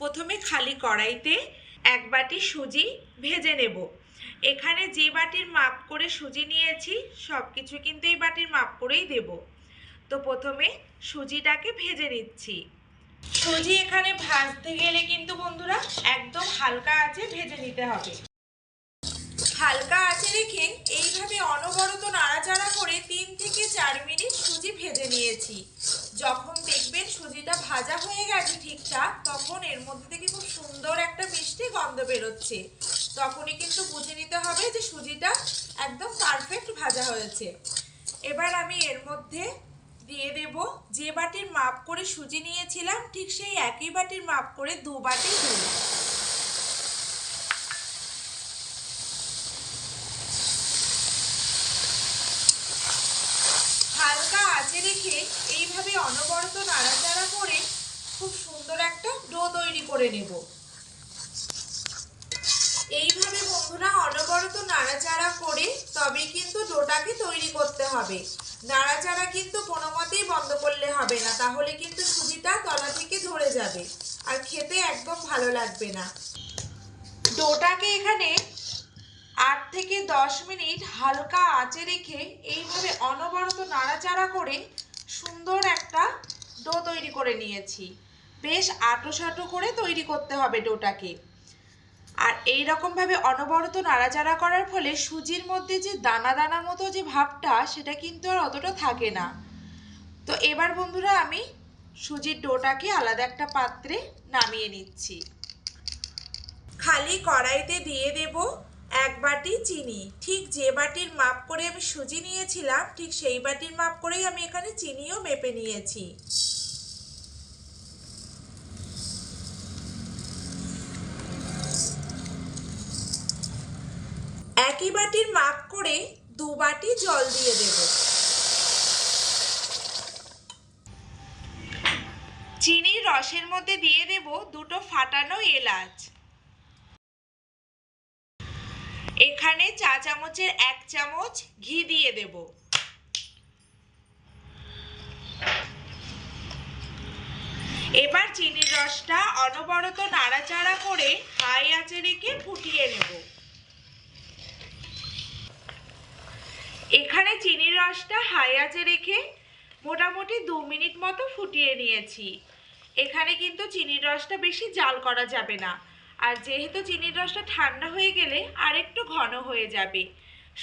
প্রথমে খালি কড়াইতে 1 বাটি সুজি ভেজে নেব। এখানে যে বাটির মাপ করে সুজি নিয়েছি সব কিছু কিন্তু এই বাটির মাপ করেই দেব। তো প্রথমে সুজিটাকে ভেজে নিচ্ছি। সুজি এখানে ভাজতে গেলে কিন্তু বন্ধুরা একদম হালকা আঁচে ভেজে নিতে হবে। হালকা আঁচে রেখে এইভাবে অনবরত নাড়াচাড়া করে 3 থেকে 4 মিনিট সুজি ভেজে নিয়েছি। যখন দেখবেন সুজিটা ভাজা হয়ে গেছে ঠিকঠাক, তখন এর মধ্যে থেকে খুব সুন্দর একটা মিষ্টি গন্ধ বেরোচ্ছে। তখনই কিন্তু বুঝে নিতে হবে যে সুজিটা একদম পারফেক্ট ভাজা হয়েছে। এবার আমি এর মধ্যে দিয়ে দেব যে বাটির মাপ করে সুজি নিয়েছিলাম ঠিক সেই একই বাটির মাপ করে 2 বাটি দুধ। হালকা আঁচে রেখে এইভাবে অনবরত নাড়াচাড়া করে খুব সুন্দর একটা ডো তৈরি করে নেব। এইভাবে বন্ধুরা অনবরত নাড়াচাড়া করে তবেই কিন্তু ডোটাকে তৈরি করতে হবে। নাড়াচাড়া কিন্তু কোনো মতেই বন্ধ করলে হবে না, তাহলে কিন্তু সুজিটা তলা থেকে ধরে যাবে আর খেতে একদম ভালো লাগবে না। ডোটাকে এখানে 8 থেকে 10 মিনিট হালকা আঁচে রেখে এইভাবে অনবরত নাড়াচাড়া করে সুন্দর একটা ডো তৈরি করে নিয়েছি। বেশ আঁটো করে তৈরি করতে হবে ডোটাকে। আর এই রকম ভাবে অনবরত নাড়াচাড়া করার ফলে সুজির মধ্যে যে দানা দানা মতো যে ভাবটা সেটা কিন্তু আর অতটা থাকে না। তো এবার বন্ধুরা আমি সুজির ডোটাকে আলাদা একটা পাত্রে নামিয়ে নিচ্ছি। খালি কড়াইতে দিয়ে দেব 1 বাটি চিনি। ঠিক যে বাটির মাপ করে আমি সুজি নিয়েছিলাম ঠিক সেই বাটির মাপ করেই আমি এখানে চিনিও মেপে নিয়েছি। একই বাটির মাপ করে 2 বাটি জল দিয়ে দেব। চিনির রসের মধ্যে দিয়ে দেব 2টো ফাটানো এলাচ। এখানে চা চামচের 1 চামচ ঘি দিয়ে দেব। এবার চিনির রসটা অনবরত নাড়াচাড়া করে হাই আঁচে রেখে ফুটিয়ে নেব। এখানে চিনির রসটা হাই আঁচে রেখে মোটামুটি 2 মিনিট মতো ফুটিয়ে নিয়েছি। এখানে কিন্তু চিনির রসটা বেশি জাল করা যাবে না, আর যেহেতু চিনির রসটা ঠান্ডা হয়ে গেলে আরেকটু ঘন হয়ে যাবে।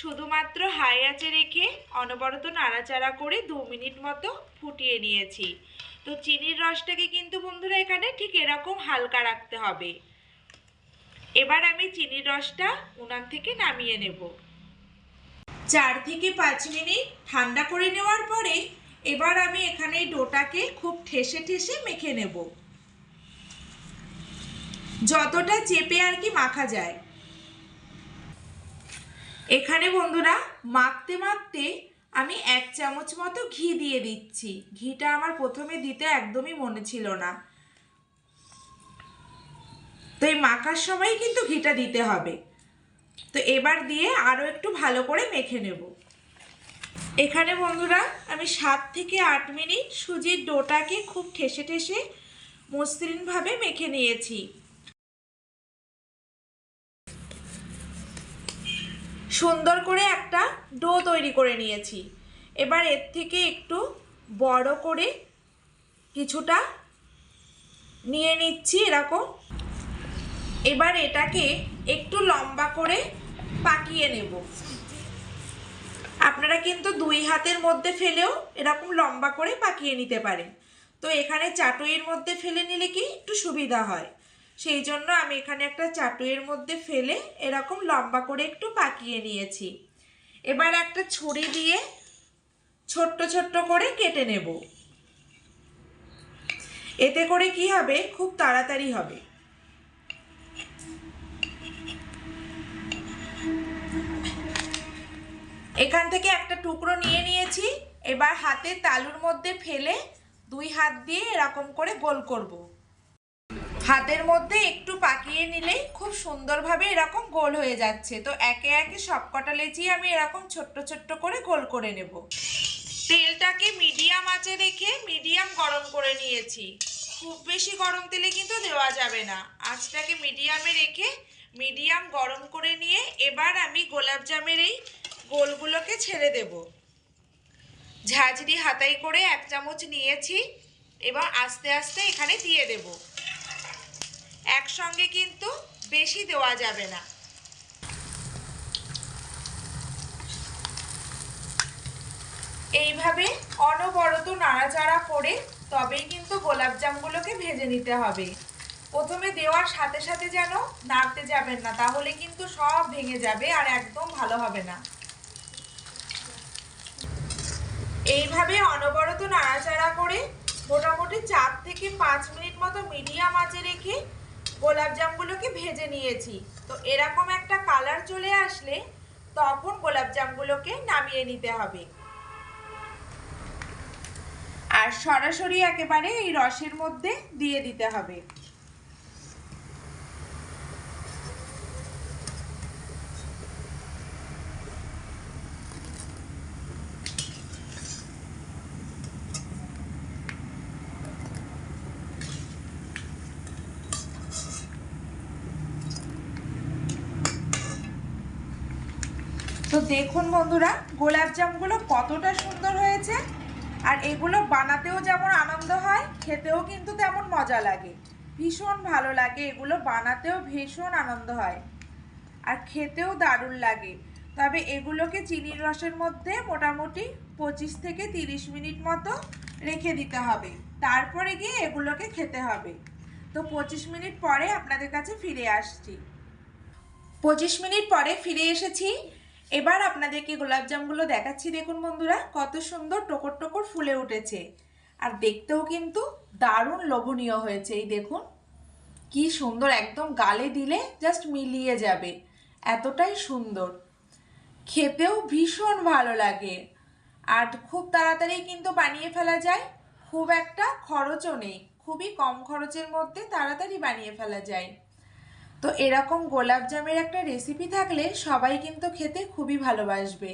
শুধুমাত্র হাই আঁচে রেখে অনবরত নাড়াচাড়া করে 2 মিনিট মতো ফুটিয়ে নিয়েছি। তো চিনির রসটাকে কিন্তু বন্ধুরা এখানে ঠিক এরকম হালকা রাখতে হবে। এবার আমি চিনির রসটা উনান থেকে নামিয়ে নেব। 4 থেকে 5 মিনিট ঠান্ডা করে নেওয়ার পরে এবার আমি এখানে এই ডোটাকে খুব ঠেসে মেখে নেব, যতটা চেপে আর কি মাখা যায়। এখানে বন্ধুরা মাখতে মাখতে আমি 1 চামচ মতো ঘি দিয়ে দিচ্ছি। ঘিটা আমার প্রথমে দিতে একদমই মনে ছিল না, তো এই মাখার সময় কিন্তু ঘিটা দিতে হবে। তো এবার দিয়ে আরও একটু ভালো করে মেখে নেব। এখানে বন্ধুরা আমি 7 থেকে 8 মিনিট সুজির ডোটাকে খুব ঠেসে মসৃণভাবে মেখে নিয়েছি। সুন্দর করে একটা ডো তৈরি করে নিয়েছি। এবার এর থেকে একটু বড় করে কিছুটা নিয়ে নিচ্ছি এরকম। এবার এটাকে একটু লম্বা করে পাকিয়ে নেব। আপনারা কিন্তু 2 হাতের মধ্যে ফেলেও এরকম লম্বা করে পাকিয়ে নিতে পারেন। তো এখানে চাটুইয়ের মধ্যে ফেলে নিলে কি একটু সুবিধা হয়, সেই জন্য আমি এখানে একটা চাটুইয়ের মধ্যে ফেলে এরকম লম্বা করে একটু পাকিয়ে নিয়েছি। এবার একটা ছুরি দিয়ে ছোট্ট করে কেটে নেব। এতে করে কি হবে, খুব তাড়াতাড়ি হবে। এখান থেকে একটা টুকরো নিয়ে নিয়েছি। এবার হাতের তালুর মধ্যে ফেলে 2 হাত দিয়ে এরকম করে গোল করব। হাতের মধ্যে একটু পাকিয়ে নিলেই খুব সুন্দরভাবে এরকম গোল হয়ে যাচ্ছে। তো একে একে সবকটা লেচি আমি এরকম ছোট্ট করে গোল করে নেব। তেলটাকে মিডিয়াম আঁচে রেখে মিডিয়াম গরম করে নিয়েছি। খুব বেশি গরম তেলে কিন্তু দেওয়া যাবে না। আঁচটাকে মিডিয়ামে রেখে মিডিয়াম গরম করে নিয়ে এবার আমি গোলাপজামের এই গোলগুলোকে ছেড়ে দেব। ঝাঁঝরি হাতাই করে 1 চামচ নিয়েছি, এবার আস্তে আস্তে এখানে দিয়ে দেব। একসঙ্গে কিন্তু বেশি দেওয়া যাবে না। এইভাবে অনবরত নাড়াচাড়া করে তবেই কিন্তু গোলাপজামগুলোকে ভেজে নিতে হবে। প্রথমে দেওয়ার সাথে সাথে যেন নাড়তে যাবেন না, তাহলে কিন্তু সব ভেঙে যাবে আর একদম ভালো হবে না। এইভাবে অনবরত নাড়াচাড়া করে মোটামুটি 4 থেকে 5 মিনিট মতো মিডিয়াম আঁচে রেখে গোলাপজামগুলোকে ভেজে নিয়েছি। তো এরকম একটা কালার চলে আসলে তখন গোলাপজামগুলোকে নামিয়ে নিতে হবে। আর সরাসরি একেবারে এই রসের মধ্যে দিয়ে দিতে হবে। তো দেখুন বন্ধুরা, গোলাপজামগুলো কতটা সুন্দর হয়েছে। আর এগুলো বানাতেও যেমন আনন্দ হয়, খেতেও কিন্তু তেমন মজা লাগে, ভীষণ ভালো লাগে। এগুলো বানাতেও ভীষণ আনন্দ হয় আর খেতেও দারুণ লাগে। তবে এগুলোকে চিনির রসের মধ্যে মোটামুটি 25 থেকে 30 মিনিট মতো রেখে দিতে হবে, তারপরে গিয়ে এগুলোকে খেতে হবে। তো 25 মিনিট পরে আপনাদের কাছে ফিরে আসছি। 25 মিনিট পরে ফিরে এসেছি। এবার আপনাদেরকে গোলাপজামগুলো দেখাচ্ছি। দেখুন বন্ধুরা, কত সুন্দর টোকর টোকর ফুলে উঠেছে আর দেখতেও কিন্তু দারুণ লোভনীয় হয়েছে। এই দেখুন কি সুন্দর, একদম গালে দিলে জাস্ট মিলিয়ে যাবে, এতটাই সুন্দর। খেতেও ভীষণ ভালো লাগে আর খুব তাড়াতাড়ি কিন্তু বানিয়ে ফেলা যায়, খুব একটা খরচও নেই, খুবই কম খরচের মধ্যে তাড়াতাড়ি বানিয়ে ফেলা যায়। তো এরকম গোলাপজামের একটা রেসিপি থাকলে সবাই কিন্তু খেতে খুবই ভালোবাসবে।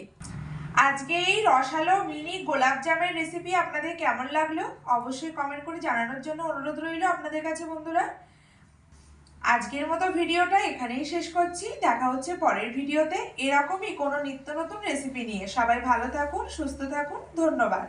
আজকে এই রসালো মিনি গোলাপজামের রেসিপি আপনাদের কেমন লাগলো অবশ্যই কমেন্ট করে জানানোর জন্য অনুরোধ রইল আপনাদের কাছে বন্ধুরা। আজকের মতো ভিডিওটা এখানেই শেষ করছি। দেখা হচ্ছে পরের ভিডিওতে এরকমই কোনো নিত্য নতুন রেসিপি নিয়ে। সবাই ভালো থাকুন, সুস্থ থাকুন, ধন্যবাদ।